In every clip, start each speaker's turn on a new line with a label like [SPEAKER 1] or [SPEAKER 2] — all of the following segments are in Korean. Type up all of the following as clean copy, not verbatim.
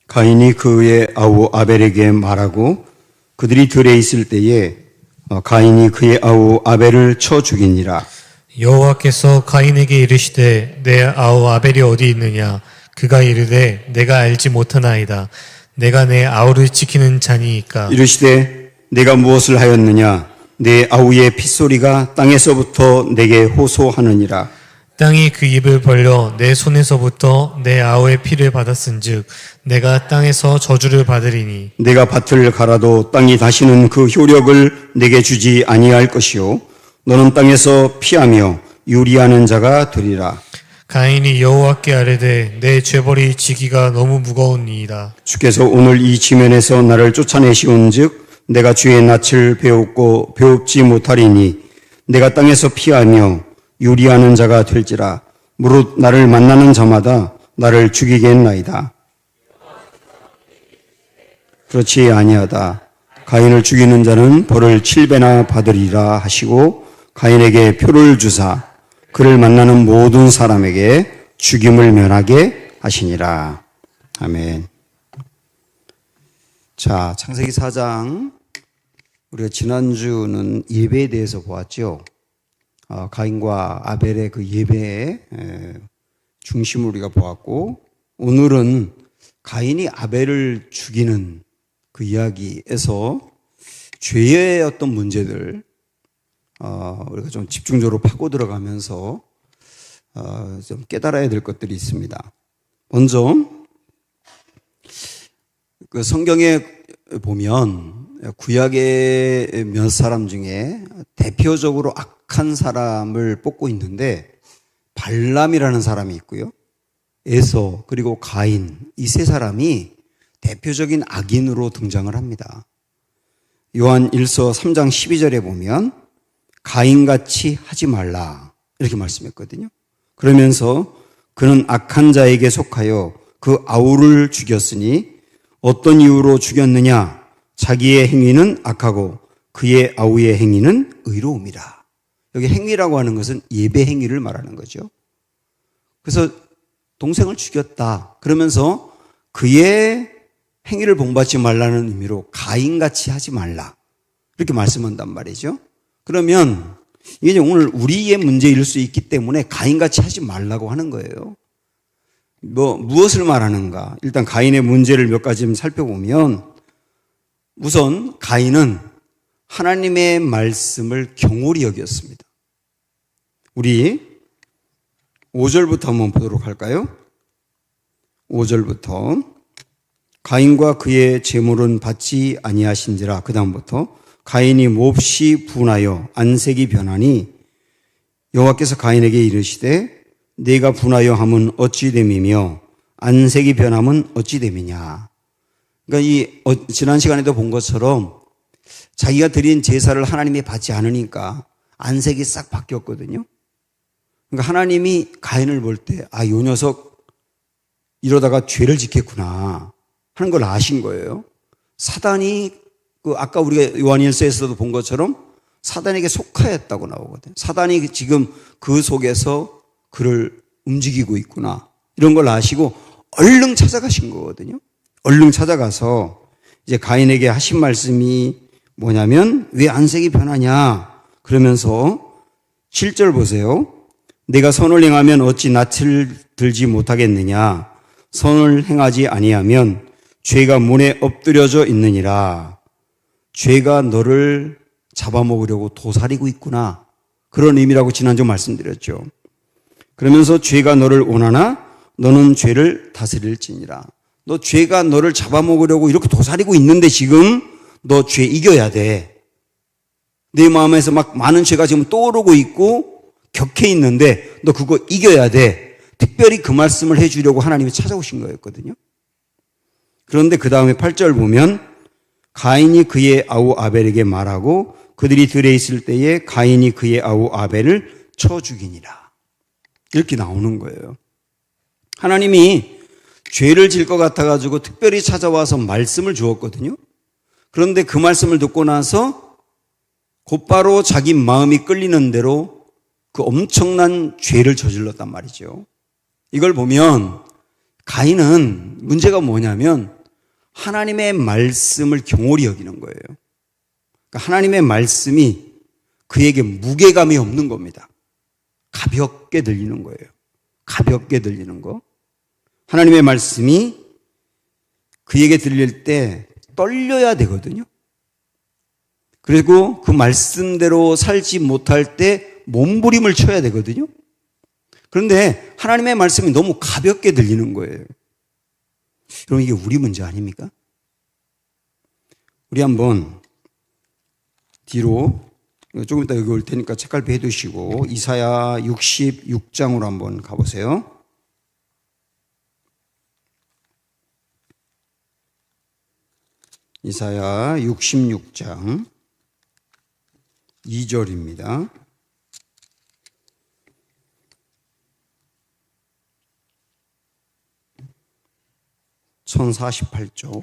[SPEAKER 1] 가인이 그의 아우 아벨에게 말하고 그들이 들에 있을 때에 가인이 그의 아우 아벨을 쳐 죽이니라.
[SPEAKER 2] 여호와께서 가인에게 이르시되 내 아우 아벨이 어디 있느냐? 그가 이르되 내가 알지 못하나이다. 내가 내 아우를 지키는 자니이까.
[SPEAKER 1] 이르시되 내가 무엇을 하였느냐? 내 아우의 핏소리가 땅에서부터 내게 호소하느니라.
[SPEAKER 2] 땅이 그 입을 벌려 내 손에서부터 내 아우의 피를 받았은즉 내가 땅에서 저주를 받으리니.
[SPEAKER 1] 내가 밭을 갈아도 땅이 다시는 그 효력을 내게 주지 아니할 것이요 너는 땅에서 피하며 유리하는 자가 되리라.
[SPEAKER 2] 가인이 여호와께 아뢰되 내 죄벌이 지기가 너무 무거우니이다.
[SPEAKER 1] 주께서 오늘 이 지면에서 나를 쫓아내시온즉 내가 주의 낯을 배웁고 배웁지 못하리니 내가 땅에서 피하며 유리하는 자가 될지라. 무릇 나를 만나는 자마다 나를 죽이겠나이다. 그렇지 아니하다. 가인을 죽이는 자는 벌을 7배나 받으리라 하시고 가인에게 표를 주사 그를 만나는 모든 사람에게 죽임을 면하게 하시니라. 아멘. 자, 창세기 4장 우리가 지난주는 예배에 대해서 보았죠. 가인과 아벨의 그 예배의 중심을 우리가 보았고 오늘은 가인이 아벨을 죽이는 그 이야기에서 죄의 어떤 문제들 우리가 좀 집중적으로 파고 들어가면서 좀 깨달아야 될 것들이 있습니다. 먼저 그 성경에 보면 구약의 몇 사람 중에 대표적으로 악한 사람을 뽑고 있는데 발람이라는 사람이 있고요. 에서 그리고 가인 이 세 사람이 대표적인 악인으로 등장을 합니다. 요한 1서 3장 12절에 보면 가인같이 하지 말라 이렇게 말씀했거든요. 그러면서 그는 악한 자에게 속하여 그 아우를 죽였으니 어떤 이유로 죽였느냐? 자기의 행위는 악하고 그의 아우의 행위는 의로움이라. 여기 행위라고 하는 것은 예배 행위를 말하는 거죠. 그래서 동생을 죽였다. 그러면서 그의 행위를 본받지 말라는 의미로 가인같이 하지 말라. 이렇게 말씀한단 말이죠. 그러면 이게 오늘 우리의 문제일 수 있기 때문에 가인같이 하지 말라고 하는 거예요. 무엇을 말하는가? 일단 가인의 문제를 몇 가지 좀 살펴보면 우선 가인은 하나님의 말씀을 경홀히 여겼습니다. 우리 5절부터 한번 보도록 할까요? 5절부터 가인과 그의 재물은 받지 아니하신지라. 그 다음부터 가인이 몹시 분하여 안색이 변하니 여호와께서 가인에게 이르시되 네가 분하여 함은 어찌 됨이며 안색이 변함은 어찌 됨이냐. 그러니까 지난 시간에도 본 것처럼 자기가 드린 제사를 하나님이 받지 않으니까 안색이 싹 바뀌었거든요. 그러니까 하나님이 가인을 볼 때 요 녀석 이러다가 죄를 짓겠구나 하는 걸 아신 거예요. 사단이 아까 우리가 요한일서에서도 본 것처럼 사단에게 속하였다고 나오거든요. 사단이 지금 그 속에서 그를 움직이고 있구나 이런 걸 아시고 얼른 찾아가신 거거든요. 얼른 찾아가서 이제 가인에게 하신 말씀이 뭐냐면 왜 안색이 변하냐 그러면서 7절 보세요. 내가 선을 행하면 어찌 낯을 들지 못하겠느냐. 선을 행하지 아니하면 죄가 문에 엎드려져 있느니라. 죄가 너를 잡아먹으려고 도사리고 있구나. 그런 의미라고 지난주 말씀드렸죠. 그러면서 죄가 너를 원하나 너는 죄를 다스릴지니라. 너 죄가 너를 잡아먹으려고 이렇게 도사리고 있는데 지금 너 죄 이겨야 돼. 내 마음에서 막 많은 죄가 지금 떠오르고 있고 격해 있는데 너 그거 이겨야 돼. 특별히 그 말씀을 해주려고 하나님이 찾아오신 거였거든요. 그런데 그 다음에 8절 보면 가인이 그의 아우 아벨에게 말하고 그들이 들에 있을 때에 가인이 그의 아우 아벨을 쳐 죽이니라. 이렇게 나오는 거예요. 하나님이 죄를 질 것 같아가지고 특별히 찾아와서 말씀을 주었거든요. 그런데 그 말씀을 듣고 나서 곧바로 자기 마음이 끌리는 대로 그 엄청난 죄를 저질렀단 말이죠. 이걸 보면 가인은 문제가 뭐냐면 하나님의 말씀을 경홀히 여기는 거예요. 그러니까 하나님의 말씀이 그에게 무게감이 없는 겁니다. 가볍게 들리는 거예요. 가볍게 들리는 거. 하나님의 말씀이 그에게 들릴 때 떨려야 되거든요. 그리고 그 말씀대로 살지 못할 때 몸부림을 쳐야 되거든요. 그런데 하나님의 말씀이 너무 가볍게 들리는 거예요. 그럼 이게 우리 문제 아닙니까? 우리 한번 뒤로 조금 이따 여기 올 테니까 책갈피 해두시고 이사야 66장으로 한번 가보세요. 이사야 66장 2절입니다. (1048쪽)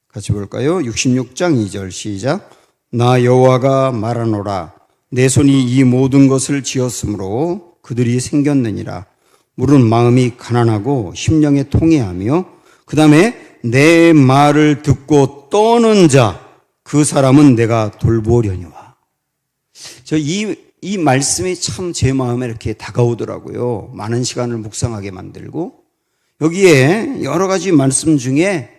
[SPEAKER 1] 같이 볼까요? 66장 2절 시작. 나 여호와가 말하노라. 내 손이 이 모든 것을 지었으므로 그들이 생겼느니라. 물은 마음이 가난하고 심령에 통해하며 그 다음에 내 말을 듣고 떠는 자 그 사람은 내가 돌보려니와. 이 말씀이 참 제 마음에 이렇게 다가오더라고요. 많은 시간을 묵상하게 만들고 여기에 여러 가지 말씀 중에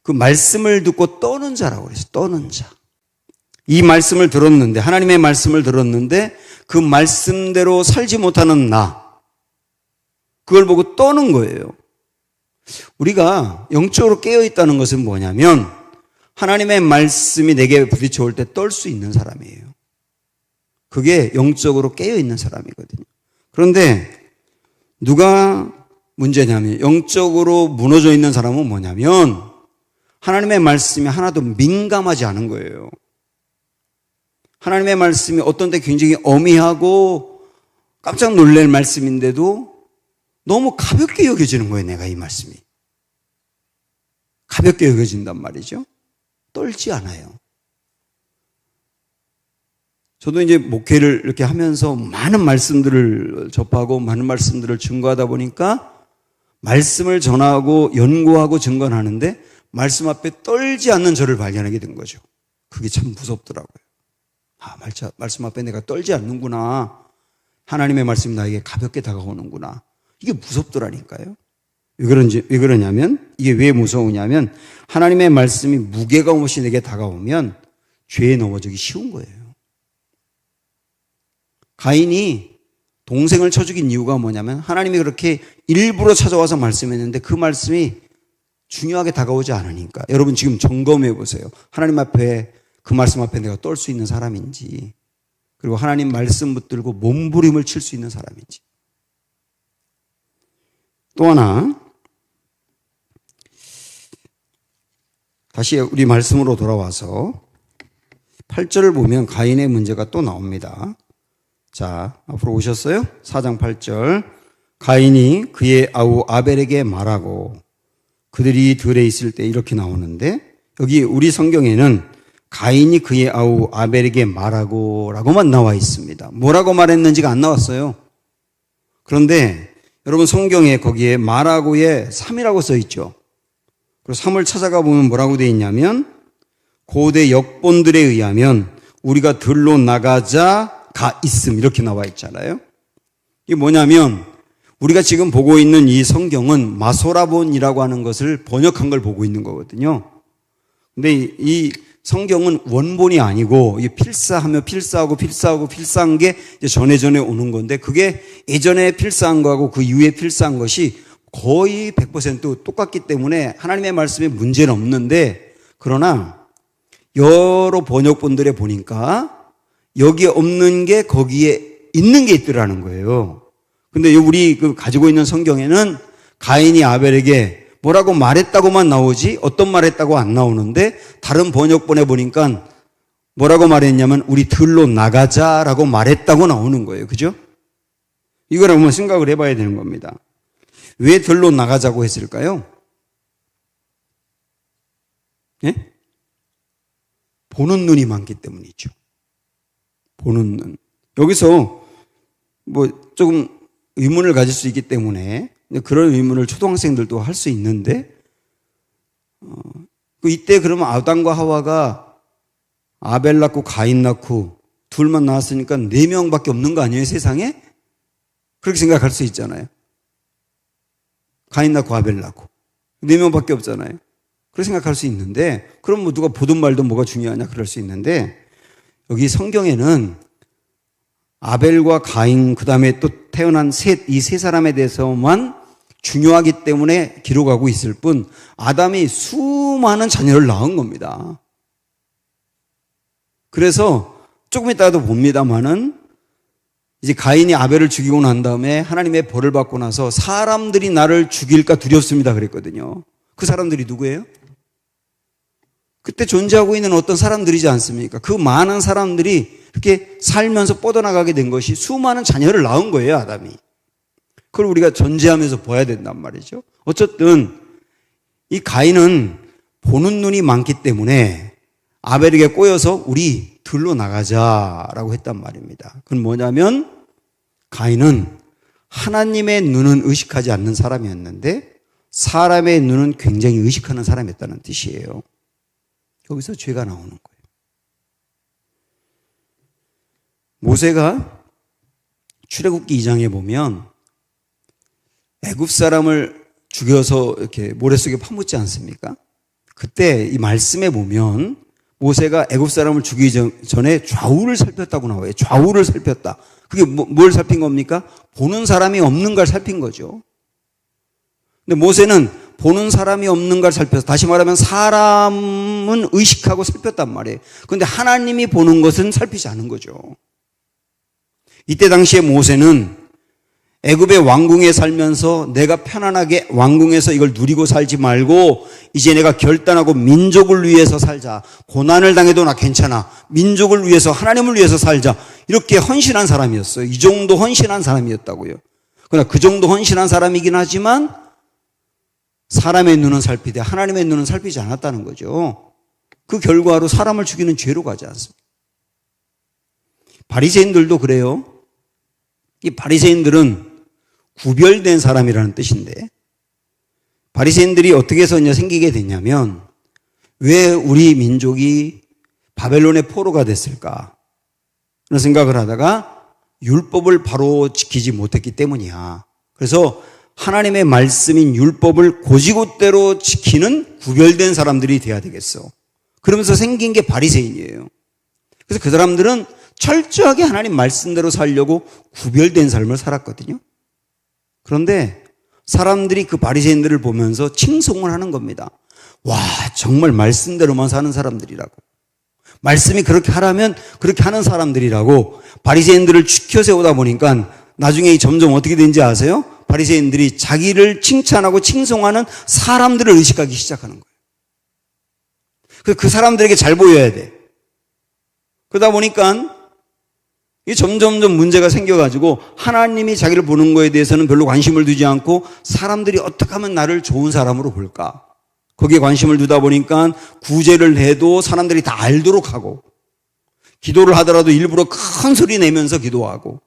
[SPEAKER 1] 그 말씀을 듣고 떠는 자라고 그래서 떠는 자. 이 말씀을 들었는데 하나님의 말씀을 들었는데 그 말씀대로 살지 못하는 나 그걸 보고 떠는 거예요. 우리가 영적으로 깨어있다는 것은 뭐냐면 하나님의 말씀이 내게 부딪혀올 때 떨 수 있는 사람이에요. 그게 영적으로 깨어있는 사람이거든요. 그런데 누가 문제냐면 영적으로 무너져 있는 사람은 뭐냐면 하나님의 말씀이 하나도 민감하지 않은 거예요. 하나님의 말씀이 어떤 때 굉장히 어미하고 깜짝 놀랄 말씀인데도 너무 가볍게 여겨지는 거예요. 내가 이 말씀이 가볍게 여겨진단 말이죠. 떨지 않아요. 저도 이제 목회를 이렇게 하면서 많은 말씀들을 접하고 많은 말씀들을 증거하다 보니까 말씀을 전하고 연구하고 증거하는데 말씀 앞에 떨지 않는 저를 발견하게 된 거죠. 그게 참 무섭더라고요. 말씀 앞에 내가 떨지 않는구나. 하나님의 말씀이 나에게 가볍게 다가오는구나. 이게 무섭더라니까요. 왜 그러냐면 이게 왜 무서우냐면 하나님의 말씀이 무게감 없이 내게 다가오면 죄에 넘어지기 쉬운 거예요. 가인이 동생을 쳐 죽인 이유가 뭐냐면 하나님이 그렇게 일부러 찾아와서 말씀했는데 그 말씀이 중요하게 다가오지 않으니까. 여러분 지금 점검해 보세요. 하나님 앞에 그 말씀 앞에 내가 떨 수 있는 사람인지 그리고 하나님 말씀 붙들고 몸부림을 칠 수 있는 사람인지. 또 하나 다시 우리 말씀으로 돌아와서 8절을 보면 가인의 문제가 또 나옵니다. 자, 앞으로 오셨어요? 4장 8절. 가인이 그의 아우 아벨에게 말하고 그들이 들에 있을 때 이렇게 나오는데 여기 우리 성경에는 가인이 그의 아우 아벨에게 말하고 라고만 나와 있습니다. 뭐라고 말했는지가 안 나왔어요. 그런데 여러분 성경에 거기에 말하고에 3이라고 써 있죠. 그리고 3을 찾아가 보면 뭐라고 되어 있냐면 고대 역본들에 의하면 우리가 들로 나가자가 있음 이렇게 나와 있잖아요. 이게 뭐냐면 우리가 지금 보고 있는 이 성경은 마소라본이라고 하는 것을 번역한 걸 보고 있는 거거든요. 근데 이 성경은 원본이 아니고 필사하며 필사하고 필사하고 필사한 게 전에 오는 건데 그게 예전에 필사한 거하고 그 이후에 필사한 것이 거의 100% 똑같기 때문에 하나님의 말씀에 문제는 없는데 그러나 여러 번역본들에 보니까 여기에 없는 게 거기에 있는 게 있더라는 거예요. 근데 우리 가지고 있는 성경에는 가인이 아벨에게 뭐라고 말했다고만 나오지 어떤 말했다고 안 나오는데 다른 번역본에 보니까 뭐라고 말했냐면 우리 들로 나가자라고 말했다고 나오는 거예요. 그죠? 이걸 한번 생각을 해봐야 되는 겁니다. 왜 들로 나가자고 했을까요? 예? 보는 눈이 많기 때문이죠. 보는 눈. 여기서 조금 의문을 가질 수 있기 때문에 그런 의문을 초등학생들도 할 수 있는데 이때 그러면 아담과 하와가 아벨 낳고 가인 낳고 둘만 낳았으니까 4명밖에 없는 거 아니에요, 세상에? 그렇게 생각할 수 있잖아요. 가인 낳고 아벨 낳고 4명밖에 없잖아요. 그렇게 생각할 수 있는데, 그럼 뭐 누가 보든 말든 뭐가 중요하냐 그럴 수 있는데, 여기 성경에는 아벨과 가인 그 다음에 또 태어난 이 세 사람에 대해서만 중요하기 때문에 기록하고 있을 뿐, 아담이 수많은 자녀를 낳은 겁니다. 그래서 조금 이따가도 봅니다마는 이제 가인이 아벨을 죽이고 난 다음에 하나님의 벌을 받고 나서 사람들이 나를 죽일까 두렵습니다 그랬거든요. 그 사람들이 누구예요? 그때 존재하고 있는 어떤 사람들이지 않습니까? 그 많은 사람들이 이렇게 살면서 뻗어나가게 된 것이 수많은 자녀를 낳은 거예요, 아담이. 그걸 우리가 전제하면서 봐야 된단 말이죠. 어쨌든 이 가인은 보는 눈이 많기 때문에 아벨에게 꼬여서 우리 들로 나가자라고 했단 말입니다. 그건 뭐냐면 가인은 하나님의 눈은 의식하지 않는 사람이었는데 사람의 눈은 굉장히 의식하는 사람이었다는 뜻이에요. 여기서 죄가 나오는 거예요. 모세가 출애굽기 2장에 보면 애굽 사람을 죽여서 이렇게 모래 속에 파묻지 않습니까? 그때 이 말씀에 보면 모세가 애굽 사람을 죽이기 전에 좌우를 살폈다고 나와요. 좌우를 살폈다. 그게 뭘 살핀 겁니까? 보는 사람이 없는 걸 살핀 거죠. 근데 모세는 보는 사람이 없는 걸 살펴서, 다시 말하면 사람은 의식하고 살폈단 말이에요. 그런데 하나님이 보는 것은 살피지 않은 거죠. 이때 당시에 모세는 애굽의 왕궁에 살면서 내가 편안하게 왕궁에서 이걸 누리고 살지 말고 이제 내가 결단하고 민족을 위해서 살자. 고난을 당해도 나 괜찮아. 민족을 위해서, 하나님을 위해서 살자. 이렇게 헌신한 사람이었어요. 이 정도 헌신한 사람이었다고요. 그러나 그 정도 헌신한 사람이긴 하지만 사람의 눈은 살피되 하나님의 눈은 살피지 않았다는 거죠. 그 결과로 사람을 죽이는 죄로 가지 않습니다. 바리새인들도 그래요. 이 바리새인들은 구별된 사람이라는 뜻인데, 바리새인들이 어떻게 해서 이제 생기게 됐냐면, 왜 우리 민족이 바벨론의 포로가 됐을까? 그런 생각을 하다가 율법을 바로 지키지 못했기 때문이야. 그래서 하나님의 말씀인 율법을 곧이곧대로 지키는 구별된 사람들이 돼야 되겠어. 그러면서 생긴 게 바리새인이에요. 그래서 그 사람들은 철저하게 하나님 말씀대로 살려고 구별된 삶을 살았거든요. 그런데 사람들이 그 바리새인들을 보면서 칭송을 하는 겁니다. 와, 정말 말씀대로만 사는 사람들이라고. 말씀이 그렇게 하라면 그렇게 하는 사람들이라고 바리새인들을 추켜 세우다 보니까 나중에 점점 어떻게 되는지 아세요? 바리새인들이 자기를 칭찬하고 칭송하는 사람들을 의식하기 시작하는 거예요. 그래서 그 사람들에게 잘 보여야 돼. 그러다 보니까 이게 점점점 문제가 생겨가지고 하나님이 자기를 보는 거에 대해서는 별로 관심을 두지 않고 사람들이 어떻게 하면 나를 좋은 사람으로 볼까? 거기에 관심을 두다 보니까 구제를 해도 사람들이 다 알도록 하고, 기도를 하더라도 일부러 큰 소리 내면서 기도하고,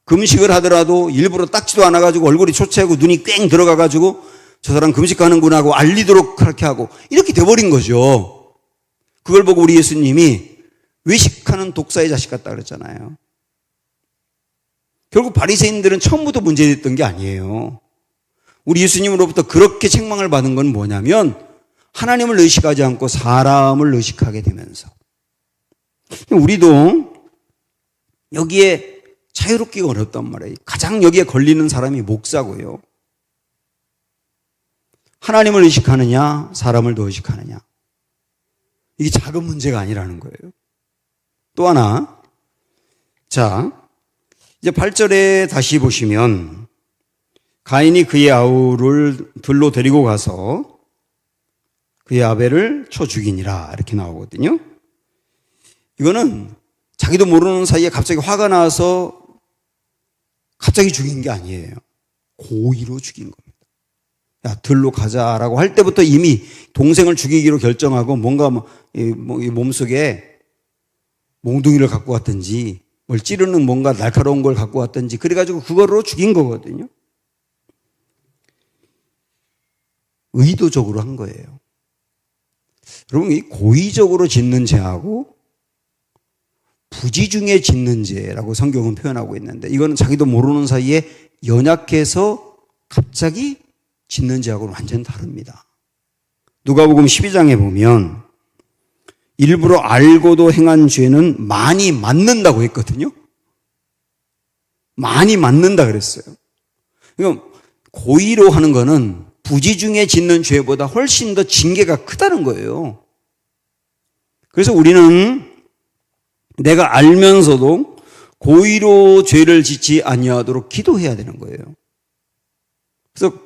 [SPEAKER 1] 금식을 하더라도 일부러 닦지도 않아가지고 얼굴이 초췌하고 눈이 꽝 들어가가지고 저 사람 금식하는구나 하고 알리도록 그렇게 하고, 이렇게 돼버린 거죠. 그걸 보고 우리 예수님이 외식하는 독사의 자식 같다 그랬잖아요. 결국 바리새인들은 처음부터 문제됐던 게 아니에요. 우리 예수님으로부터 그렇게 책망을 받은 건 뭐냐면 하나님을 의식하지 않고 사람을 의식하게 되면서, 우리도 여기에 자유롭기가 어렵단 말이에요. 가장 여기에 걸리는 사람이 목사고요. 하나님을 의식하느냐 사람을 더 의식하느냐, 이게 작은 문제가 아니라는 거예요. 또 하나, 자 이제 8절에 다시 보시면 가인이 그의 아우를 들로 데리고 가서 그의 아벨을 쳐 죽이니라 이렇게 나오거든요. 이거는 자기도 모르는 사이에 갑자기 화가 나서 갑자기 죽인 게 아니에요. 고의로 죽인 겁니다. 야, 들로 가자라고 할 때부터 이미 동생을 죽이기로 결정하고 뭔가 이 몸속에 몽둥이를 갖고 왔든지 뭘 찌르는 뭔가 날카로운 걸 갖고 왔든지 그래가지고 그거로 죽인 거거든요. 의도적으로 한 거예요. 여러분, 이 고의적으로 짓는 죄하고 부지 중에 짓는 죄라고 성경은 표현하고 있는데, 이거는 자기도 모르는 사이에 연약해서 갑자기 짓는 죄하고는 완전 다릅니다. 누가복음 12장에 보면 일부러 알고도 행한 죄는 많이 맞는다고 했거든요. 많이 맞는다 그랬어요. 그러니까 고의로 하는 거는 부지 중에 짓는 죄보다 훨씬 더 징계가 크다는 거예요. 그래서 우리는 내가 알면서도 고의로 죄를 짓지 아니하도록 기도해야 되는 거예요. 그래서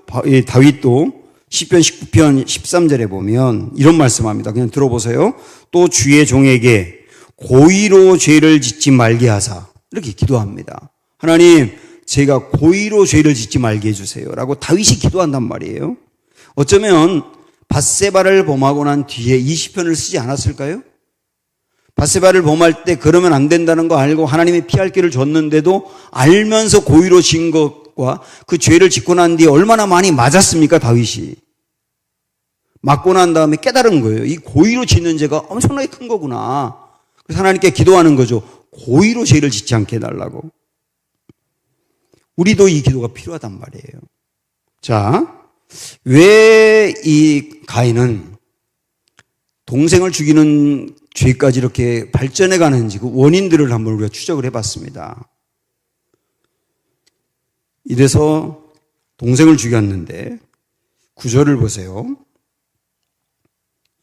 [SPEAKER 1] 다윗도 시편 19편 13절에 보면 이런 말씀합니다. 그냥 들어보세요. 또 주의 종에게 고의로 죄를 짓지 말게 하사, 이렇게 기도합니다. 하나님, 제가 고의로 죄를 짓지 말게 해주세요 라고 다윗이 기도한단 말이에요. 어쩌면 밧세바를 범하고 난 뒤에 이 시편을 쓰지 않았을까요? 밧세바를 범할 때 그러면 안 된다는 거 알고 하나님이 피할 길을 줬는데도 알면서 고의로 지은 것과 그 죄를 짓고 난 뒤에 얼마나 많이 맞았습니까, 다윗이. 맞고 난 다음에 깨달은 거예요. 이 고의로 짓는 죄가 엄청나게 큰 거구나. 그래서 하나님께 기도하는 거죠. 고의로 죄를 짓지 않게 해달라고. 우리도 이 기도가 필요하단 말이에요. 자, 왜 이 가인은 동생을 죽이는 죄까지 이렇게 발전해 가는지 그 원인들을 한번 우리가 추적을 해봤습니다. 이래서 동생을 죽였는데 9절을 보세요.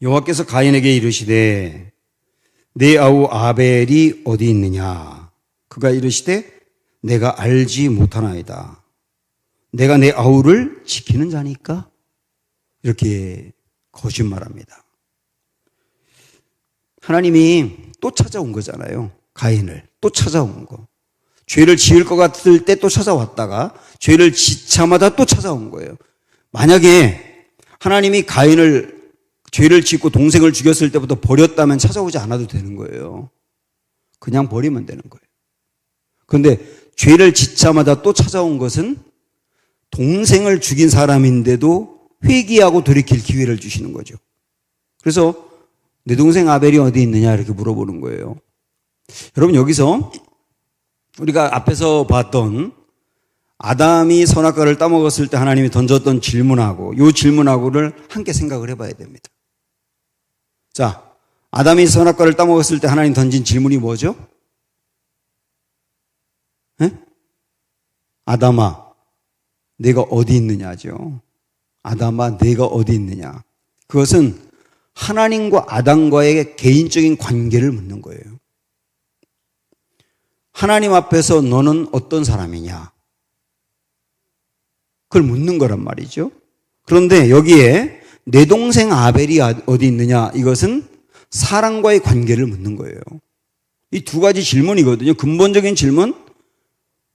[SPEAKER 1] 여호와께서 가인에게 이르시되 내 아우 아벨이 어디 있느냐? 그가 이르시되 내가 알지 못하나이다. 내가 내 아우를 지키는 자니까? 이렇게 거짓말합니다. 하나님이 또 찾아온 거잖아요. 가인을 또 찾아온 거. 죄를 지을 것 같을 때 또 찾아왔다가 죄를 짓자마자 또 찾아온 거예요. 만약에 하나님이 가인을 죄를 짓고 동생을 죽였을 때부터 버렸다면 찾아오지 않아도 되는 거예요. 그냥 버리면 되는 거예요. 그런데 죄를 짓자마자 또 찾아온 것은 동생을 죽인 사람인데도 회개하고 돌이킬 기회를 주시는 거죠. 그래서 내 동생 아벨이 어디 있느냐 이렇게 물어보는 거예요. 여러분, 여기서 우리가 앞에서 봤던 아담이 선악과를 따먹었을 때 하나님이 던졌던 질문하고 이 질문하고를 함께 생각을 해봐야 됩니다. 자, 아담이 선악과를 따먹었을 때 하나님 던진 질문이 뭐죠? 에? 아담아, 내가 어디 있느냐죠. 아담아, 내가 어디 있느냐. 그것은 하나님과 아담과의 개인적인 관계를 묻는 거예요. 하나님 앞에서 너는 어떤 사람이냐? 그걸 묻는 거란 말이죠. 그런데 여기에 내 동생 아벨이 어디 있느냐? 이것은 사랑과의 관계를 묻는 거예요. 이 두 가지 질문이거든요. 근본적인 질문,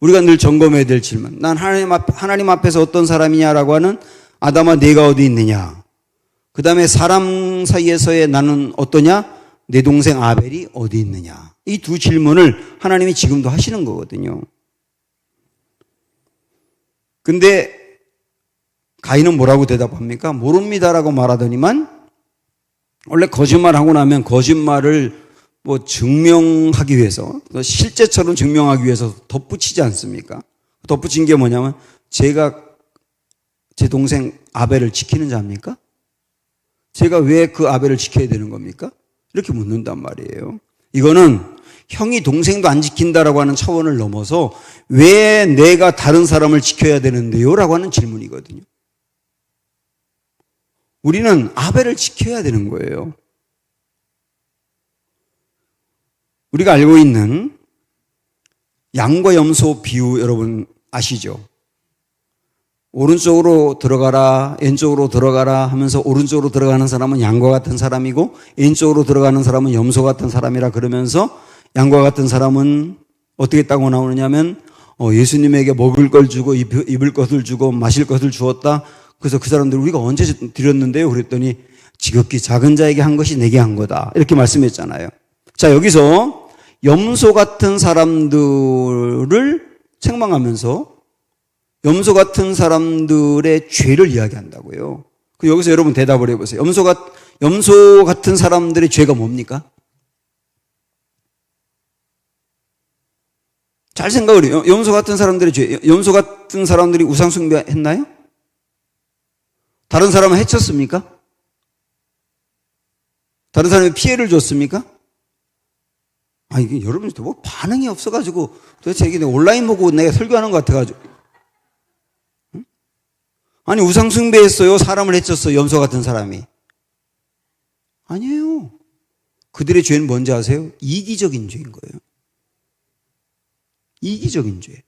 [SPEAKER 1] 우리가 늘 점검해야 될 질문. 난 하나님 앞에서 어떤 사람이냐라고 하는 아담아, 내가 어디 있느냐? 그 다음에 사람 사이에서의 나는 어떠냐? 내 동생 아벨이 어디 있느냐? 이 두 질문을 하나님이 지금도 하시는 거거든요. 근데 가인은 뭐라고 대답합니까? 모릅니다라고 말하더니만, 원래 거짓말하고 나면 거짓말을 증명하기 위해서, 실제처럼 증명하기 위해서 덧붙이지 않습니까? 덧붙인 게 뭐냐면, 제가 제 동생 아벨을 지키는 자입니까? 제가 왜 그 아벨을 지켜야 되는 겁니까? 이렇게 묻는단 말이에요. 이거는 형이 동생도 안 지킨다라고 하는 차원을 넘어서 왜 내가 다른 사람을 지켜야 되는데요? 라고 하는 질문이거든요. 우리는 아벨을 지켜야 되는 거예요. 우리가 알고 있는 양과 염소 비유 여러분 아시죠? 오른쪽으로 들어가라, 왼쪽으로 들어가라 하면서 오른쪽으로 들어가는 사람은 양과 같은 사람이고 왼쪽으로 들어가는 사람은 염소 같은 사람이라 그러면서 양과 같은 사람은 어떻게 따고 나오느냐면 예수님에게 먹을 걸 주고 입을 것을 주고 마실 것을 주었다. 그래서 그 사람들 우리가 언제 드렸는데요? 그랬더니 지극히 작은 자에게 한 것이 내게 한 거다. 이렇게 말씀했잖아요. 자, 여기서 염소 같은 사람들을 책망하면서 염소 같은 사람들의 죄를 이야기한다고요. 여기서 여러분 대답을 해보세요. 염소 같은 사람들의 죄가 뭡니까? 잘 생각을 해요. 염소 같은 사람들의 죄. 염소 같은 사람들이 우상숭배 했나요? 다른 사람을 해쳤습니까? 다른 사람이 피해를 줬습니까? 이게 여러분들 뭐 반응이 없어가지고 도대체 이게 온라인 보고 내가 설교하는 것 같아가지고. 응? 아니, 우상숭배했어요? 사람을 해쳤어요? 염소 같은 사람이? 아니에요. 그들의 죄는 뭔지 아세요? 이기적인 죄인 거예요. 이기적인 죄.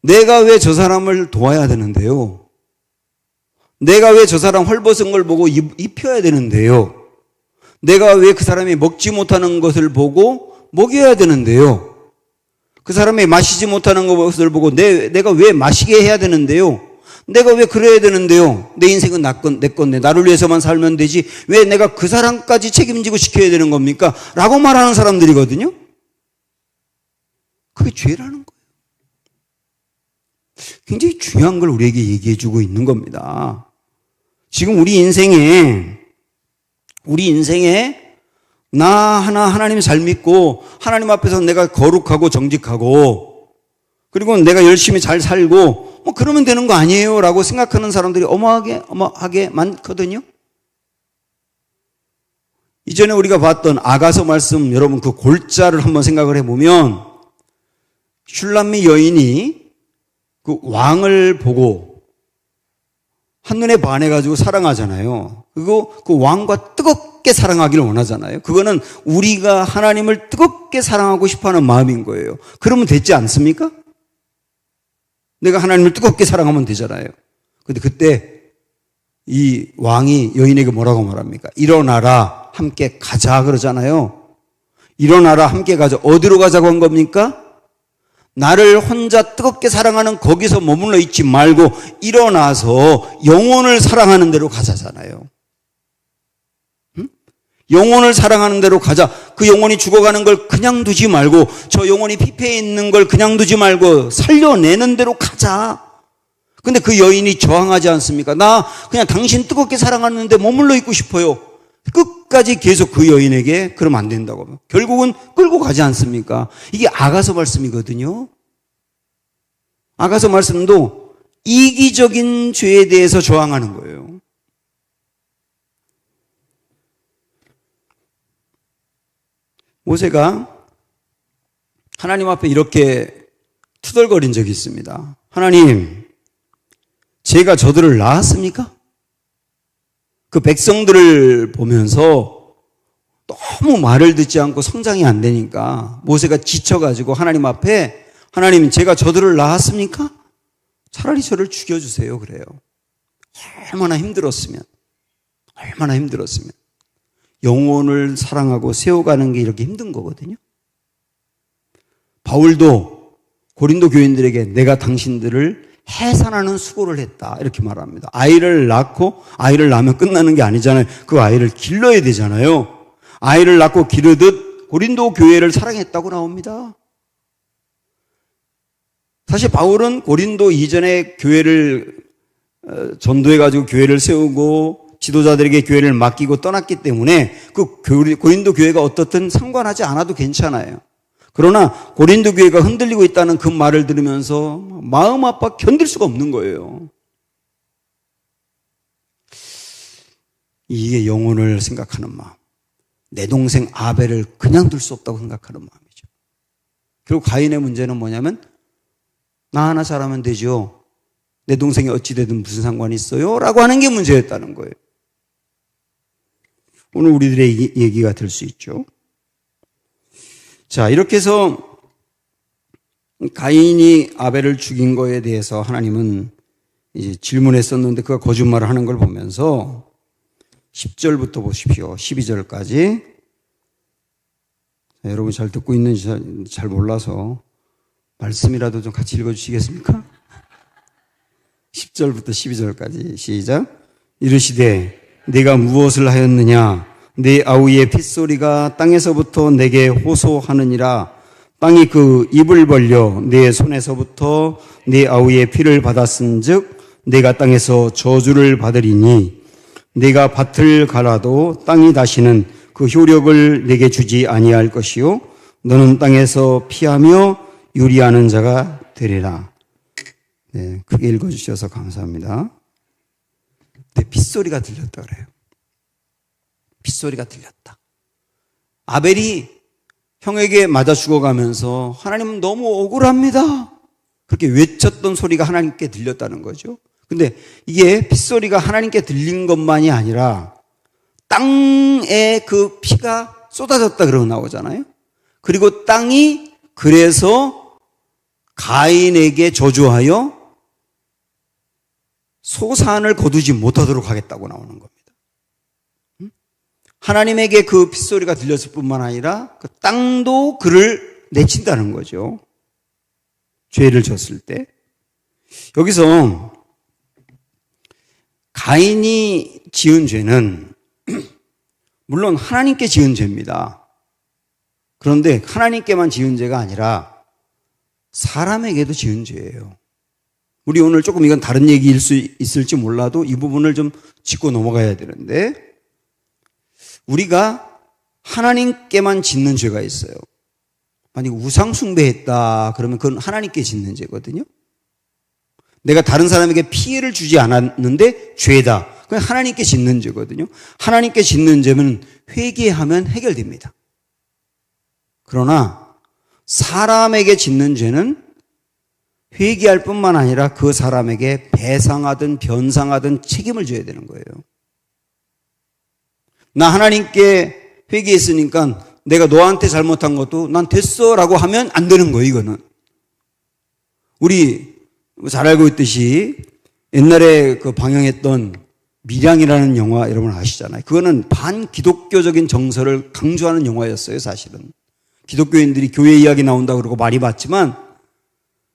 [SPEAKER 1] 내가 왜 저 사람을 도와야 되는데요? 내가 왜 저 사람 헐벗은 걸 보고 입혀야 되는데요? 내가 왜 그 사람이 먹지 못하는 것을 보고 먹여야 되는데요? 그 사람이 마시지 못하는 것을 보고 내가 왜 마시게 해야 되는데요? 내가 왜 그래야 되는데요? 내 인생은 내 건데 나를 위해서만 살면 되지 왜 내가 그 사람까지 책임지고 지켜야 되는 겁니까? 라고 말하는 사람들이거든요. 그게 죄라는 거예요. 굉장히 중요한 걸 우리에게 얘기해 주고 있는 겁니다. 지금 우리 인생에 나 하나님 잘 믿고 하나님 앞에서 내가 거룩하고 정직하고 그리고 내가 열심히 잘 살고 뭐 그러면 되는 거 아니에요 라고 생각하는 사람들이 어마어마하게 많거든요. 이전에 우리가 봤던 아가서 말씀 여러분 그 골자를 한번 생각을 해보면 슐람미 여인이 그 왕을 보고 한눈에 반해가지고 사랑하잖아요. 그리고 그 왕과 뜨겁게 사랑하기를 원하잖아요. 그거는 우리가 하나님을 뜨겁게 사랑하고 싶어하는 마음인 거예요. 그러면 되지 않습니까? 내가 하나님을 뜨겁게 사랑하면 되잖아요. 근데 그때 이 왕이 여인에게 뭐라고 말합니까? 일어나라 함께 가자 그러잖아요. 일어나라 함께 가자. 어디로 가자고 한 겁니까? 나를 혼자 뜨겁게 사랑하는 거기서 머물러 있지 말고 일어나서 영혼을 사랑하는 대로 가자잖아요. 응? 영혼을 사랑하는 대로 가자. 그 영혼이 죽어가는 걸 그냥 두지 말고 저 영혼이 피폐해 있는 걸 그냥 두지 말고 살려내는 대로 가자. 근데 그 여인이 저항하지 않습니까? 나 그냥 당신 뜨겁게 사랑하는데 머물러 있고 싶어요. 끝까지 계속 그 여인에게 그러면 안 된다고. 결국은 끌고 가지 않습니까? 이게 아가서 말씀이거든요. 아가서 말씀도 이기적인 죄에 대해서 저항하는 거예요. 모세가 하나님 앞에 이렇게 투덜거린 적이 있습니다. 하나님, 제가 저들을 낳았습니까? 그 백성들을 보면서 너무 말을 듣지 않고 성장이 안 되니까 모세가 지쳐가지고 하나님 앞에 하나님 제가 저들을 낳았습니까? 차라리 저를 죽여주세요 그래요. 얼마나 힘들었으면 영혼을 사랑하고 세워가는 게 이렇게 힘든 거거든요. 바울도 고린도 교인들에게 내가 당신들을 해산하는 수고를 했다 이렇게 말합니다. 아이를 낳으면 끝나는 게 아니잖아요. 그 아이를 길러야 되잖아요. 아이를 낳고 기르듯 고린도 교회를 사랑했다고 나옵니다. 사실 바울은 고린도 이전에 교회를 전도해가지고 교회를 세우고 지도자들에게 교회를 맡기고 떠났기 때문에 그 고린도 교회가 어떻든 상관하지 않아도 괜찮아요. 그러나 고린도 교회가 흔들리고 있다는 그 말을 들으면서 마음 아파 견딜 수가 없는 거예요. 이게 영혼을 생각하는 마음. 내 동생 아벨을 그냥 둘 수 없다고 생각하는 마음이죠. 그리고 가인의 문제는 뭐냐면 나 하나 잘하면 되죠. 내 동생이 어찌 되든 무슨 상관이 있어요? 라고 하는 게 문제였다는 거예요. 오늘 우리들의 얘기가 될 수 있죠. 자, 이렇게 해서 가인이 아벨을 죽인 거에 대해서 하나님은 이제 질문했었는데 그가 거짓말을 하는 걸 보면서 10절부터 보십시오. 12절까지. 자, 여러분 잘 듣고 있는지 잘 몰라서 말씀이라도 좀 같이 읽어주시겠습니까? 10절부터 12절까지 시작. 이르시되 네가 무엇을 하였느냐? 네 아우의 핏소리가 땅에서부터 내게 호소하느니라. 땅이 그 입을 벌려 네 손에서부터 네 아우의 피를 받았은즉 내가 땅에서 저주를 받으리니 내가 밭을 갈아도 땅이 다시는 그 효력을 내게 주지 아니할 것이요 너는 땅에서 피하며 유리하는 자가 되리라. 네, 크게 읽어주셔서 감사합니다. 네, 빗소리가 들렸다 그래요. 빗소리가 들렸다. 아벨이 형에게 맞아 죽어가면서 하나님은 너무 억울합니다. 그렇게 외쳤던 소리가 하나님께 들렸다는 거죠. 근데 이게 빗소리가 하나님께 들린 것만이 아니라 땅에 그 피가 쏟아졌다 그러고 나오잖아요. 그리고 땅이 그래서 가인에게 저주하여 소산을 거두지 못하도록 하겠다고 나오는 겁니다. 하나님에게 그 빗소리가 들렸을 뿐만 아니라 그 땅도 그를 내친다는 거죠. 죄를 졌을 때. 여기서 가인이 지은 죄는 물론 하나님께 지은 죄입니다. 그런데 하나님께만 지은 죄가 아니라 사람에게도 지은 죄예요. 우리 오늘 조금 이건 다른 얘기일 수 있을지 몰라도 이 부분을 좀 짚고 넘어가야 되는데 우리가 하나님께만 짓는 죄가 있어요. 만약 우상 숭배했다 그러면 그건 하나님께 짓는 죄거든요. 내가 다른 사람에게 피해를 주지 않았는데 죄다. 그건 하나님께 짓는 죄거든요. 하나님께 짓는 죄는 회개하면 해결됩니다. 그러나 사람에게 짓는 죄는 회개할 뿐만 아니라 그 사람에게 배상하든 변상하든 책임을 져야 되는 거예요. 나 하나님께 회개했으니까 내가 너한테 잘못한 것도 난 됐어 라고 하면 안 되는 거예요. 이거는 우리 잘 알고 있듯이 옛날에 그 방영했던 밀양이라는 영화 여러분 아시잖아요. 그거는 반기독교적인 정서를 강조하는 영화였어요. 사실은 기독교인들이 교회 이야기 나온다 그러고 많이 봤지만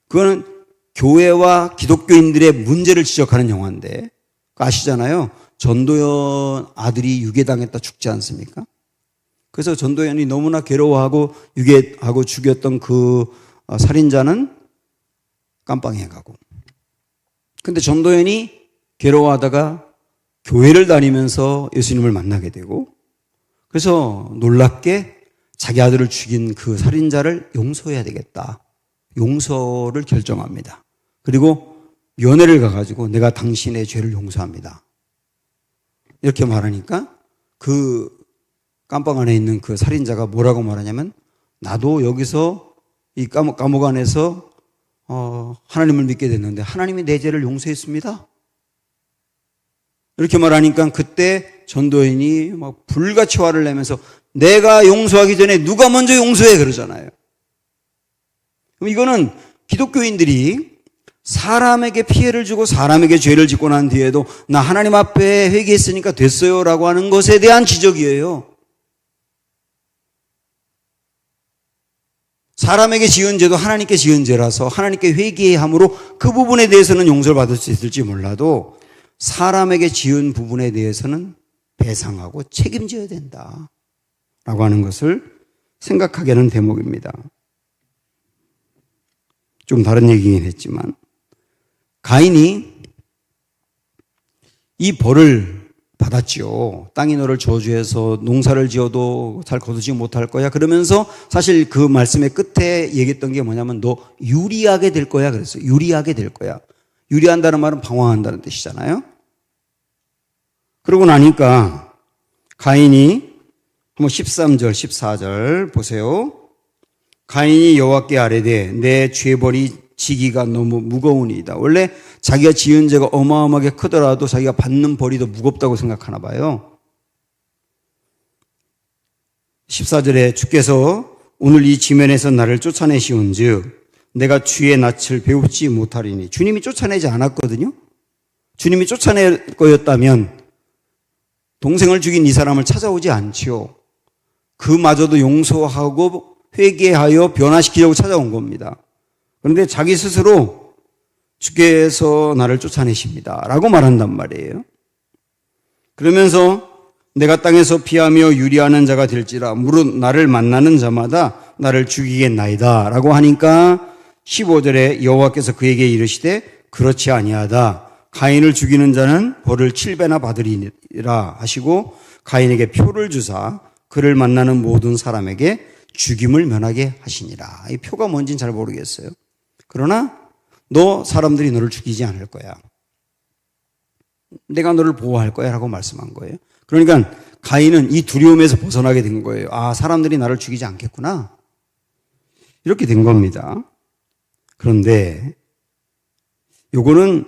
[SPEAKER 1] 그거는 교회와 기독교인들의 문제를 지적하는 영화인데 아시잖아요. 전도연 아들이 유괴당했다 죽지 않습니까? 그래서 전도연이 너무나 괴로워하고 유괴하고 죽였던 그 살인자는 깜빵에 가고 근데 전도연이 괴로워하다가 교회를 다니면서 예수님을 만나게 되고 그래서 놀랍게 자기 아들을 죽인 그 살인자를 용서해야 되겠다. 용서를 결정합니다. 그리고 면회를 가가지고 내가 당신의 죄를 용서합니다. 이렇게 말하니까 그 깜빵 안에 있는 그 살인자가 뭐라고 말하냐면 나도 여기서 이 감옥 안에서 하나님을 믿게 됐는데 하나님이 내 죄를 용서했습니다. 이렇게 말하니까 그때 전도인이 막 불같이 화를 내면서 내가 용서하기 전에 누가 먼저 용서해 그러잖아요. 그럼 이거는 기독교인들이 사람에게 피해를 주고 사람에게 죄를 짓고 난 뒤에도 나 하나님 앞에 회개했으니까 됐어요 라고 하는 것에 대한 지적이에요. 사람에게 지은 죄도 하나님께 지은 죄라서 하나님께 회개함으로 그 부분에 대해서는 용서를 받을 수 있을지 몰라도 사람에게 지은 부분에 대해서는 배상하고 책임져야 된다 라고 하는 것을 생각하게 하는 대목입니다. 좀 다른 얘기긴 했지만 가인이 이 벌을 받았지요. 땅이 너를 저주해서 농사를 지어도 잘 거두지 못할 거야. 그러면서 사실 그 말씀의 끝에 얘기했던 게 뭐냐면 너 유리하게 될 거야 그랬어요. 유리하게 될 거야. 유리한다는 말은 방황한다는 뜻이잖아요. 그러고 나니까 가인이 한번 13절 14절 보세요. 가인이 여호와께 아뢰되 내 죄벌이 지기가 너무 무거우니이다. 원래 자기가 지은 죄가 어마어마하게 크더라도 자기가 받는 벌이 더 무겁다고 생각하나 봐요. 14절에 주께서 오늘 이 지면에서 나를 쫓아내시온즉 내가 주의 낯을 배웁지 못하리니 주님이 쫓아내지 않았거든요. 주님이 쫓아낼 거였다면 동생을 죽인 이 사람을 찾아오지 않지요. 그마저도 용서하고 회개하여 변화시키려고 찾아온 겁니다. 그런데 자기 스스로 주께서 나를 쫓아내십니다 라고 말한단 말이에요. 그러면서 내가 땅에서 피하며 유리하는 자가 될지라 무릇 나를 만나는 자마다 나를 죽이겠나이다 라고 하니까 15절에 여호와께서 그에게 이르시되 그렇지 아니하다. 가인을 죽이는 자는 벌을 7배나 받으리라 하시고 가인에게 표를 주사 그를 만나는 모든 사람에게 죽임을 면하게 하시니라. 이 표가 뭔지는 잘 모르겠어요. 그러나 너 사람들이 너를 죽이지 않을 거야. 내가 너를 보호할 거야 라고 말씀한 거예요. 그러니까 가인은 이 두려움에서 벗어나게 된 거예요. 아, 사람들이 나를 죽이지 않겠구나. 이렇게 된 겁니다. 그런데 요거는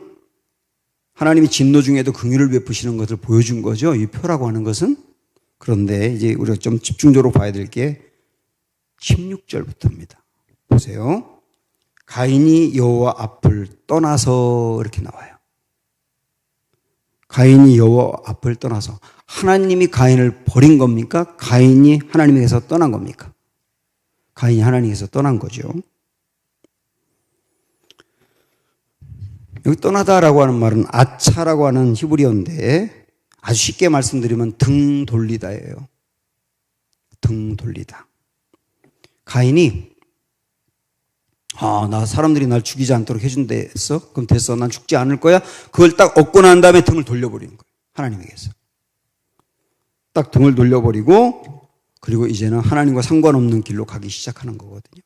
[SPEAKER 1] 하나님이 진노 중에도 긍휼을 베푸시는 것을 보여준 거죠. 이 표라고 하는 것은. 그런데 이제 우리가 좀 집중적으로 봐야 될 게 16절부터입니다. 보세요. 가인이 여호와 앞을 떠나서 이렇게 나와요. 가인이 여호와 앞을 떠나서 하나님이 가인을 버린 겁니까? 가인이 하나님에게서 떠난 겁니까? 가인이 하나님에게서 떠난 거죠. 여기 떠나다라고 하는 말은 아차라고 하는 히브리어인데 아주 쉽게 말씀드리면 등 돌리다예요. 등 돌리다. 가인이 나 사람들이 날 죽이지 않도록 해준다 했어? 그럼 됐어. 난 죽지 않을 거야. 그걸 딱 얻고 난 다음에 등을 돌려버리는 거예요. 하나님에게서. 딱 등을 돌려버리고 그리고 이제는 하나님과 상관없는 길로 가기 시작하는 거거든요.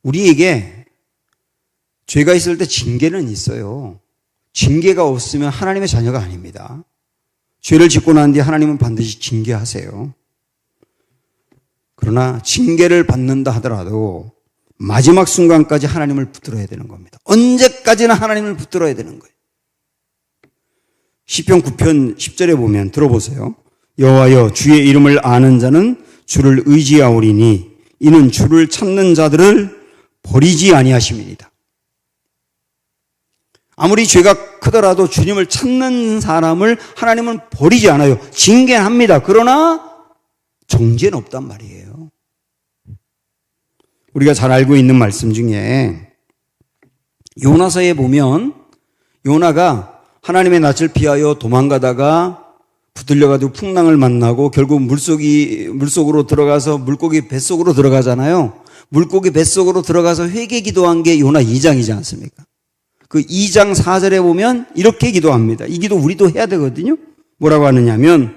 [SPEAKER 1] 우리에게 죄가 있을 때 징계는 있어요. 징계가 없으면 하나님의 자녀가 아닙니다. 죄를 짓고 난 뒤에 하나님은 반드시 징계하세요. 그러나 징계를 받는다 하더라도 마지막 순간까지 하나님을 붙들어야 되는 겁니다. 언제까지나 하나님을 붙들어야 되는 거예요. 시편 9편 10절에 보면 들어보세요. 여호와여 주의 이름을 아는 자는 주를 의지하오리니 이는 주를 찾는 자들을 버리지 아니하심이니이다. 아무리 죄가 크더라도 주님을 찾는 사람을 하나님은 버리지 않아요. 징계합니다. 그러나 정죄는 없단 말이에요. 우리가 잘 알고 있는 말씀 중에 요나서에 보면 요나가 하나님의 낯을 피하여 도망가다가 붙들려가지고 풍랑을 만나고 결국 물속으로 들어가서 물고기 뱃속으로 들어가잖아요. 물고기 뱃속으로 들어가서 회개 기도한 게 요나 2장이지 않습니까? 그 2장 4절에 보면 이렇게 기도합니다. 이 기도 우리도 해야 되거든요. 뭐라고 하느냐면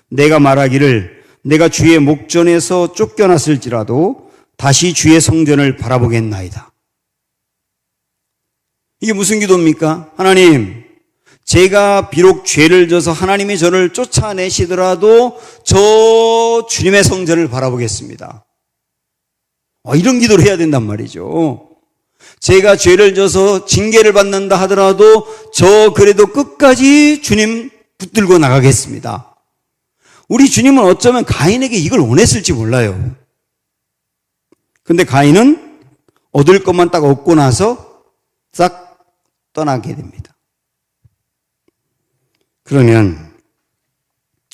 [SPEAKER 1] 내가 말하기를 내가 주의 목전에서 쫓겨났을지라도 다시 주의 성전을 바라보겠나이다. 이게 무슨 기도입니까? 하나님, 제가 비록 죄를 져서 하나님이 저를 쫓아내시더라도 저 주님의 성전을 바라보겠습니다. 이런 기도를 해야 된단 말이죠. 제가 죄를 져서 징계를 받는다 하더라도 저 그래도 끝까지 주님 붙들고 나가겠습니다. 우리 주님은 어쩌면 가인에게 이걸 원했을지 몰라요. 근데 가인은 얻을 것만 딱 얻고 나서 싹 떠나게 됩니다. 그러면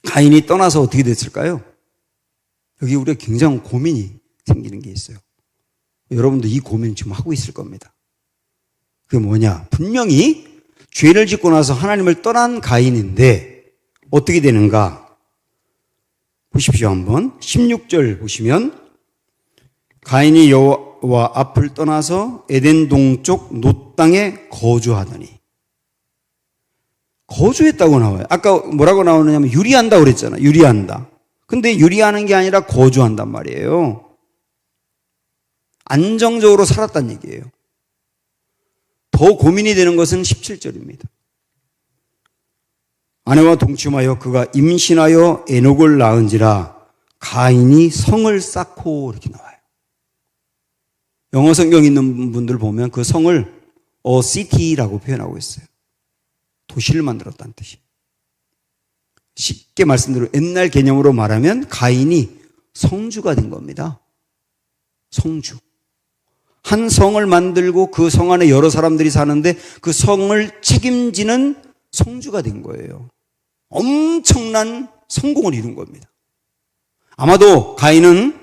[SPEAKER 1] 가인이 떠나서 어떻게 됐을까요? 여기 우리가 굉장히 고민이 생기는 게 있어요. 여러분도 이 고민 지금 하고 있을 겁니다. 그게 뭐냐? 분명히 죄를 짓고 나서 하나님을 떠난 가인인데 어떻게 되는가? 보십시오 한번. 16절 보시면 가인이 여호와 앞을 떠나서 에덴 동쪽 놋 땅에 거주하더니 거주했다고 나와요. 아까 뭐라고 나오느냐면 유리한다고 그랬잖아요. 유리한다. 근데 유리하는 게 아니라 거주한단 말이에요. 안정적으로 살았단 얘기예요. 더 고민이 되는 것은 17절입니다. 아내와 동침하여 그가 임신하여 에녹을 낳은지라 가인이 성을 쌓고 이렇게 나와요. 영어 성경 있는 분들 보면 그 성을 a city라고 표현하고 있어요. 도시를 만들었다는 뜻이에요. 쉽게 말씀드리면 옛날 개념으로 말하면 가인이 성주가 된 겁니다. 성주. 한 성을 만들고 그 성 안에 여러 사람들이 사는데 그 성을 책임지는 성주가 된 거예요. 엄청난 성공을 이룬 겁니다. 아마도 가인은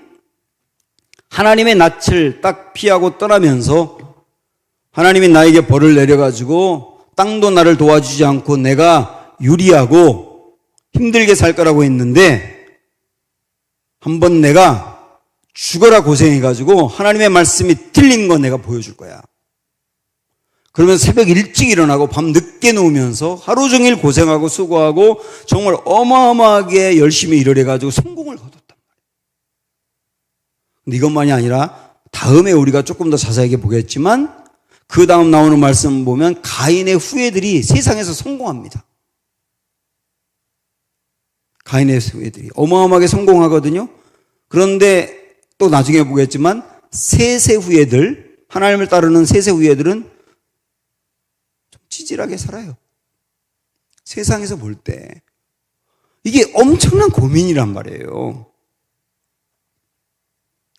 [SPEAKER 1] 하나님의 낯을 딱 피하고 떠나면서 하나님이 나에게 벌을 내려가지고 땅도 나를 도와주지 않고 내가 유리하고 힘들게 살 거라고 했는데 한번 내가 죽어라 고생해가지고 하나님의 말씀이 틀린 건 내가 보여줄 거야. 그러면 새벽 일찍 일어나고 밤 늦게 누우면서 하루 종일 고생하고 수고하고 정말 어마어마하게 열심히 일을 해가지고 성공을 거뒀단 말이에요. 근데 이것만이 아니라 다음에 우리가 조금 더 자세하게 보겠지만 그 다음 나오는 말씀 보면 가인의 후예들이 세상에서 성공합니다. 가인의 후예들이 어마어마하게 성공하거든요. 그런데 또 나중에 보겠지만 세세 후예들, 하나님을 따르는 세세 후예들은 좀 찌질하게 살아요. 세상에서 볼 때. 이게 엄청난 고민이란 말이에요.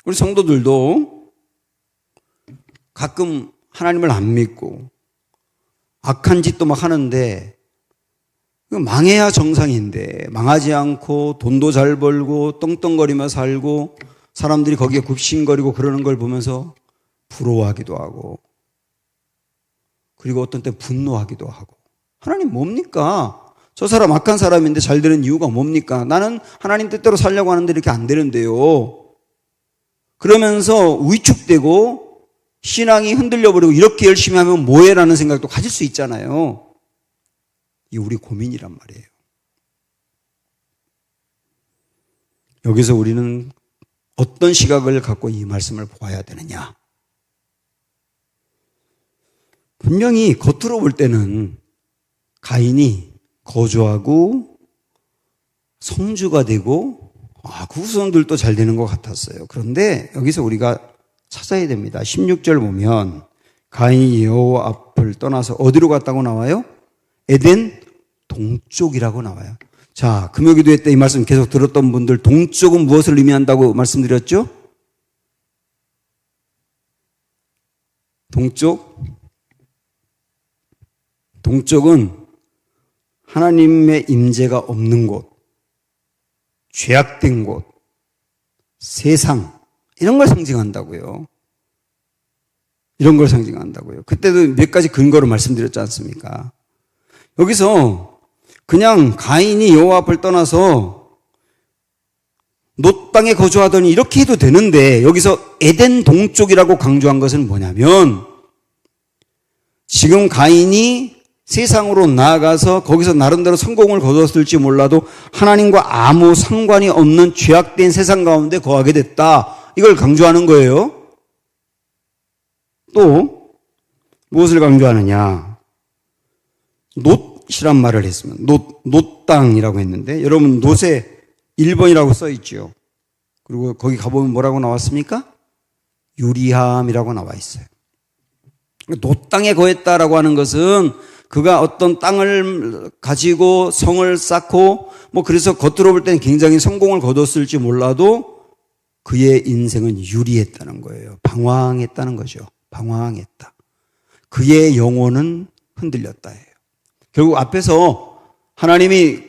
[SPEAKER 1] 우리 성도들도 가끔 하나님을 안 믿고 악한 짓도 막 하는데 망해야 정상인데 망하지 않고 돈도 잘 벌고 떵떵거리며 살고 사람들이 거기에 굽신거리고 그러는 걸 보면서 부러워하기도 하고 그리고 어떤 때 분노하기도 하고 하나님 뭡니까? 저 사람 악한 사람인데 잘 되는 이유가 뭡니까? 나는 하나님 뜻대로 살려고 하는데 이렇게 안 되는데요. 그러면서 위축되고 신앙이 흔들려버리고 이렇게 열심히 하면 뭐해? 라는 생각도 가질 수 있잖아요. 이게 우리 고민이란 말이에요. 여기서 우리는 어떤 시각을 갖고 이 말씀을 보아야 되느냐? 분명히 겉으로 볼 때는 가인이 거주하고 성주가 되고 그 후손들도 잘 되는 것 같았어요. 그런데 여기서 우리가 찾아야 됩니다. 16절 보면 가인이 여호와 앞을 떠나서 어디로 갔다고 나와요? 에덴 동쪽이라고 나와요. 자, 금요기도회 때 이 말씀 계속 들었던 분들 동쪽은 무엇을 의미한다고 말씀드렸죠? 동쪽은 하나님의 임재가 없는 곳, 죄악된 곳, 세상 이런 걸 상징한다고요. 이런 걸 상징한다고요. 그때도 몇 가지 근거로 말씀드렸지 않습니까? 여기서 그냥 가인이 여호와 앞을 떠나서 놋 땅에 거주하더니 이렇게 해도 되는데 여기서 에덴 동쪽이라고 강조한 것은 뭐냐면 지금 가인이 세상으로 나아가서 거기서 나름대로 성공을 거뒀을지 몰라도 하나님과 아무 상관이 없는 죄악된 세상 가운데 거하게 됐다. 이걸 강조하는 거예요. 또 무엇을 강조하느냐? 놋이란 말을 했으면 놋 땅이라고 했는데 여러분 놋에 1번이라고 써 있죠. 그리고 거기 가보면 뭐라고 나왔습니까? 유리함이라고 나와 있어요. 놋 땅에 거했다라고 하는 것은 그가 어떤 땅을 가지고 성을 쌓고 그래서 겉으로 볼 때는 굉장히 성공을 거뒀을지 몰라도 그의 인생은 유리했다는 거예요. 방황했다는 거죠. 방황했다. 그의 영혼은 흔들렸다예요. 결국 앞에서 하나님이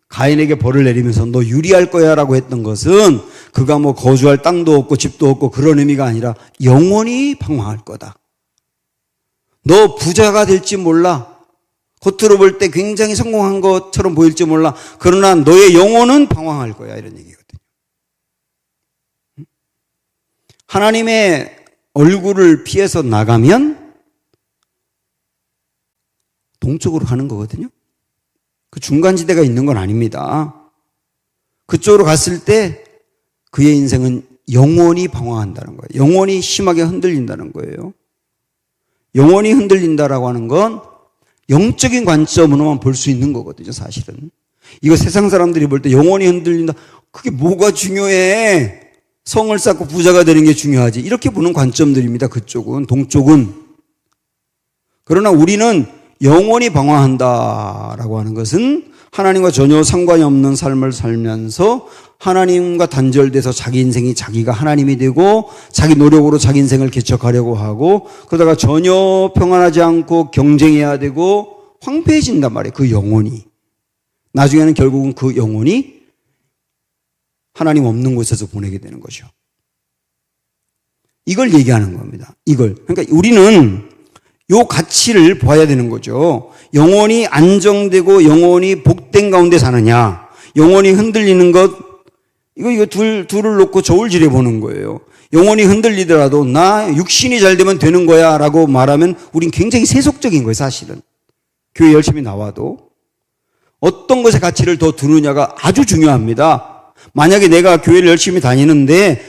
[SPEAKER 1] 가인에게 벌을 내리면서 너 유리할 거야 라고 했던 것은 그가 거주할 땅도 없고 집도 없고 그런 의미가 아니라 영원히 방황할 거다. 너 부자가 될지 몰라. 겉으로 볼 때 굉장히 성공한 것처럼 보일지 몰라. 그러나 너의 영혼은 방황할 거야. 이런 얘기거든요. 하나님의 얼굴을 피해서 나가면 동쪽으로 가는 거거든요. 그 중간지대가 있는 건 아닙니다. 그쪽으로 갔을 때 그의 인생은 영원히 방황한다는 거예요. 영원히 심하게 흔들린다는 거예요. 영원히 흔들린다라고 하는 건 영적인 관점으로만 볼 수 있는 거거든요, 사실은. 이거 세상 사람들이 볼 때 영원히 흔들린다. 그게 뭐가 중요해? 성을 쌓고 부자가 되는 게 중요하지. 이렇게 보는 관점들입니다, 그쪽은. 동쪽은. 그러나 우리는 영원히 방황한다라고 하는 것은 하나님과 전혀 상관이 없는 삶을 살면서 하나님과 단절돼서 자기 인생이 자기가 하나님이 되고 자기 노력으로 자기 인생을 개척하려고 하고 그러다가 전혀 평안하지 않고 경쟁해야 되고 황폐해진단 말이에요. 그 영혼이. 나중에는 결국은 그 영혼이 하나님 없는 곳에서 보내게 되는 거죠. 이걸 얘기하는 겁니다. 이걸. 그러니까 우리는 요 가치를 봐야 되는 거죠. 영혼이 안정되고 영혼이 복된 가운데 사느냐, 영혼이 흔들리는 것, 이거 둘을 놓고 저울질해 보는 거예요. 영혼이 흔들리더라도 나 육신이 잘 되면 되는 거야 라고 말하면 우린 굉장히 세속적인 거예요, 사실은. 교회 열심히 나와도. 어떤 것의 가치를 더 두느냐가 아주 중요합니다. 만약에 내가 교회를 열심히 다니는데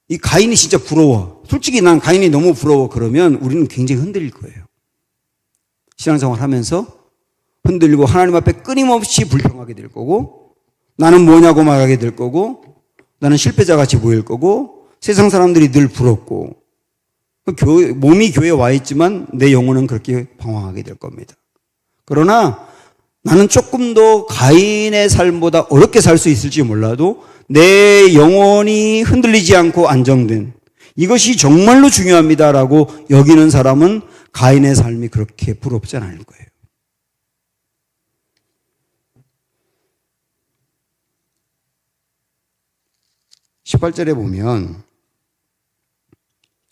[SPEAKER 1] 이 가인이 진짜 부러워. 솔직히 난 가인이 너무 부러워. 그러면 우리는 굉장히 흔들릴 거예요. 신앙생활 하면서 흔들리고 하나님 앞에 끊임없이 불평하게 될 거고 나는 뭐냐고 말하게 될 거고 나는 실패자같이 보일 거고 세상 사람들이 늘 부럽고 몸이 교회에 와 있지만 내 영혼은 그렇게 방황하게 될 겁니다. 그러나 나는 조금 더 가인의 삶보다 어렵게 살 수 있을지 몰라도 내 영혼이 흔들리지 않고 안정된 이것이 정말로 중요합니다라고 여기는 사람은 가인의 삶이 그렇게 부럽지 않을 거예요. (18절에) 보면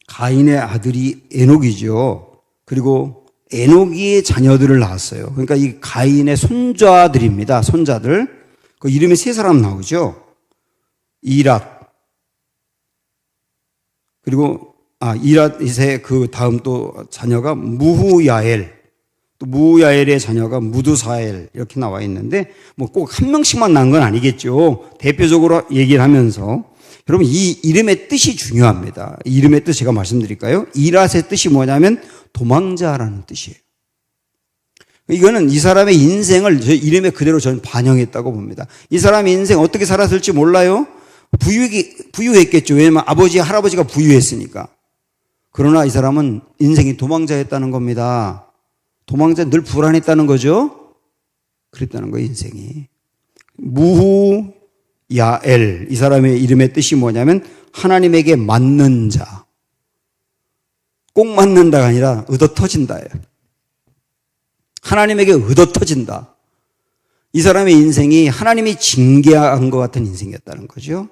[SPEAKER 1] 가인의 아들이 에녹이죠. 그리고 에녹이 자녀들을 낳았어요. 그러니까 이 가인의 손자들입니다. 손자들. 그 이름이 세 사람 나오죠. 이랏. 그리고 이랏의 그 다음 또 자녀가 무후야엘. 또 무후야엘의 자녀가 무두사엘 이렇게 나와 있는데 뭐 꼭 한 명씩만 낳은 건 아니겠죠. 대표적으로 얘기를 하면서 여러분 이 이름의 뜻이 중요합니다. 이 이름의 뜻 제가 말씀드릴까요? 이랏의 뜻이 뭐냐면 도망자라는 뜻이에요. 이거는 이 사람의 인생을 제 이름에 그대로 저는 반영했다고 봅니다. 이 사람의 인생 어떻게 살았을지 몰라요? 부유했겠죠. 왜냐하면 아버지, 할아버지가 부유했으니까. 그러나 이 사람은 인생이 도망자였다는 겁니다. 도망자 늘 불안했다는 거죠. 그랬다는 거예요, 인생이. 무후야엘, 이 사람의 이름의 뜻이 뭐냐면 하나님에게 맞는 자. 꼭 맞는다가 아니라 의도터진다예요. 하나님에게 의도터진다. 이 사람의 인생이 하나님이 징계한 것 같은 인생이었다는 거죠.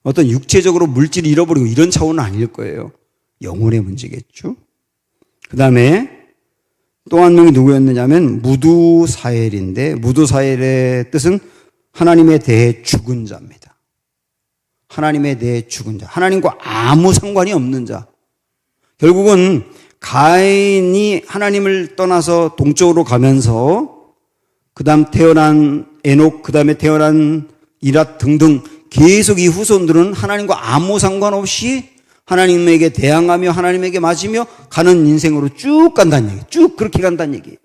[SPEAKER 1] 어떤 육체적으로 물질을 잃어버리고 이런 차원은 아닐 거예요. 영혼의 문제겠죠. 그 다음에 또 한 명이 누구였느냐면 무두사엘인데 무두사엘의 뜻은 하나님에 대해 죽은 자입니다. 하나님에 대해 죽은 자. 하나님과 아무 상관이 없는 자. 결국은 가인이 하나님을 떠나서 동쪽으로 가면서 그 다음 태어난 에녹, 그 다음에 태어난 이랏 등등 계속 이 후손들은 하나님과 아무 상관없이 하나님에게 대항하며 하나님에게 맞으며 가는 인생으로 쭉 간다는 얘기예요. 쭉 그렇게 간다는 얘기예요.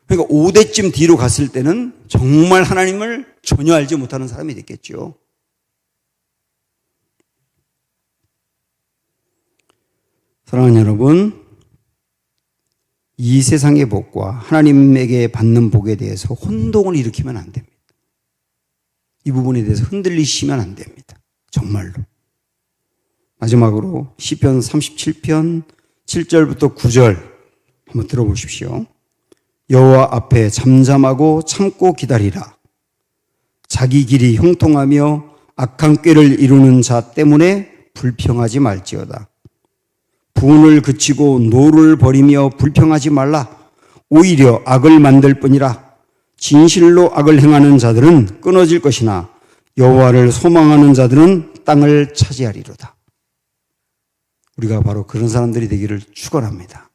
[SPEAKER 1] 그러니까 5대쯤 뒤로 갔을 때는 정말 하나님을 전혀 알지 못하는 사람이 됐겠죠. 사랑하는 여러분, 이 세상의 복과 하나님에게 받는 복에 대해서 혼동을 일으키면 안 됩니다. 이 부분에 대해서 흔들리시면 안 됩니다. 정말로. 마지막으로 시편 37편 7절부터 9절 한번 들어보십시오. 여호와 앞에 잠잠하고 참고 기다리라. 자기 길이 형통하며 악한 꾀를 이루는 자 때문에 불평하지 말지어다. 분을 그치고 노를 버리며 불평하지 말라. 오히려 악을 만들 뿐이라. 진실로 악을 행하는 자들은 끊어질 것이나 여호와를 소망하는 자들은 땅을 차지하리로다. 우리가 바로 그런 사람들이 되기를 축원합니다.